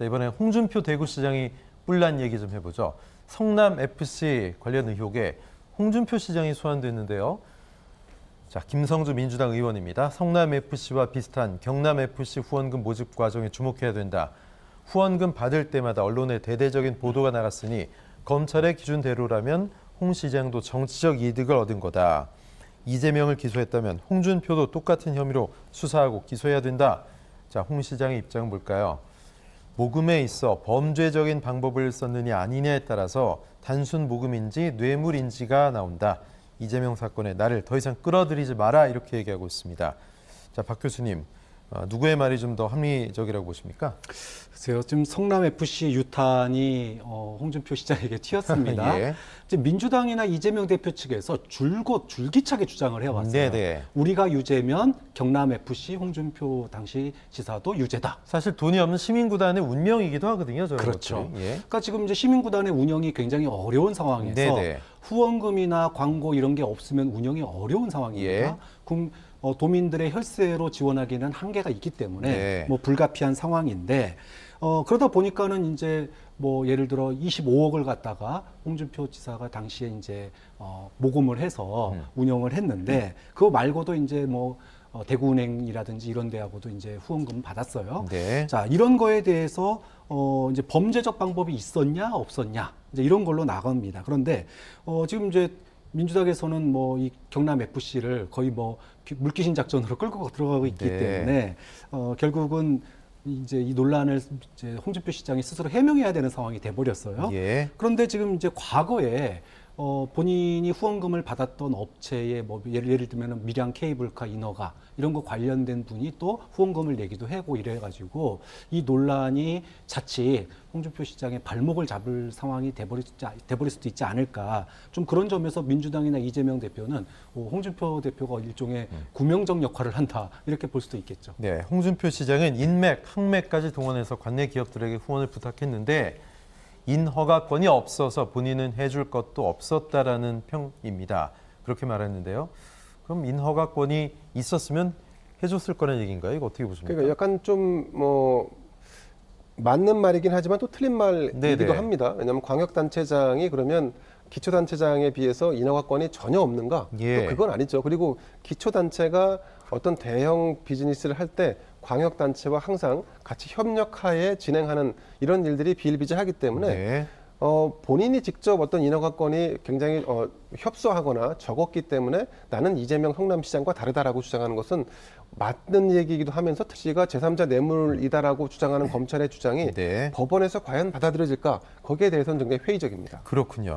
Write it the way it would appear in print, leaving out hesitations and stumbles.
자, 이번에 홍준표 대구시장이 뿔난 얘기 좀 해보죠. 성남FC 관련 의혹에 홍준표 시장이 소환됐는데요. 자, 김성주 민주당 의원입니다. 성남FC와 비슷한 경남FC 후원금 모집 과정에 주목해야 된다. 후원금 받을 때마다 언론에 대대적인 보도가 나갔으니 검찰의 기준대로라면 홍 시장도 정치적 이득을 얻은 거다. 이재명을 기소했다면 홍준표도 똑같은 혐의로 수사하고 기소해야 된다. 자, 홍 시장의 입장은 뭘까요? 모금에 있어 범죄적인 방법을 썼느냐 아니냐에 따라서 단순 모금인지 뇌물인지가 나온다. 이재명 사건에 나를 더 이상 끌어들이지 마라 이렇게 얘기하고 있습니다. 자, 박 교수님, 누구의 말이 좀 더 합리적이라고 보십니까? 글쎄요, 지금 성남FC 유탄이 홍준표 시장에게 튀었습니다. 예. 이제 민주당이나 이재명 대표 측에서 줄기차게 주장을 해왔어요. 네네. 우리가 유죄면 경남FC 홍준표 당시 지사도 유죄다. 사실 돈이 없는 시민구단의 운명이기도 하거든요. 저런 그렇죠. 것들이. 예. 그러니까 지금 이제 시민구단의 운영이 굉장히 어려운 상황에서 네네. 후원금이나 광고 이런 게 없으면 운영이 어려운 상황입니다. 예. 그럼 도민들의 혈세로 지원하기는 한계가 있기 때문에 네. 뭐 불가피한 상황인데 그러다 보니까는 이제 뭐 예를 들어 25억을 갖다가 홍준표 지사가 당시에 이제 모금을 해서 운영을 했는데 그거 말고도 이제 뭐 대구은행이라든지 이런 데하고도 이제 후원금 받았어요. 네. 자, 이런 거에 대해서 이제 범죄적 방법이 있었냐 없었냐 이제 이런 걸로 나갑니다. 그런데 지금 이제 민주당에서는 뭐 이 경남 FC를 거의 뭐 물귀신 작전으로 끌고 들어가고 있기 네. 때문에 결국은 이제 이 논란을 이제 홍준표 시장이 스스로 해명해야 되는 상황이 돼 버렸어요. 예. 그런데 지금 이제 과거에 본인이 후원금을 받았던 업체의 뭐 예를 들면 밀양 케이블카 인허가 이런 거 관련된 분이 또 후원금을 내기도 하고 이래가지고 이 논란이 자칫 홍준표 시장의 발목을 잡을 상황이 돼버릴 수도 있지 않을까. 좀 그런 점에서 민주당이나 이재명 대표는 홍준표 대표가 일종의 구명적 역할을 한다 이렇게 볼 수도 있겠죠. 네, 홍준표 시장은 인맥, 항맥까지 동원해서 관내 기업들에게 후원을 부탁했는데 인허가권이 없어서 본인은 해줄 것도 없었다라는 평입니다. 그렇게 말했는데요. 그럼 인허가권이 있었으면 해줬을 거라는 얘기인가요? 이거 어떻게 보십니까? 그러니까 약간 좀 뭐 맞는 말이긴 하지만 또 틀린 말이기도 네네. 합니다. 왜냐하면 광역단체장이 그러면 기초단체장에 비해서 인허가권이 전혀 없는가? 예. 또 그건 아니죠. 그리고 기초단체가 어떤 대형 비즈니스를 할 때 광역단체와 항상 같이 협력하에 진행하는 이런 일들이 비일비재하기 때문에 네. 본인이 직접 어떤 인허가권이 굉장히 협소하거나 적었기 때문에 나는 이재명 성남시장과 다르다라고 주장하는 것은 맞는 얘기이기도 하면서 특히가 제3자 뇌물이다라고 주장하는 검찰의 주장이 네. 법원에서 과연 받아들여질까? 거기에 대해서는 굉장히 회의적입니다. 그렇군요.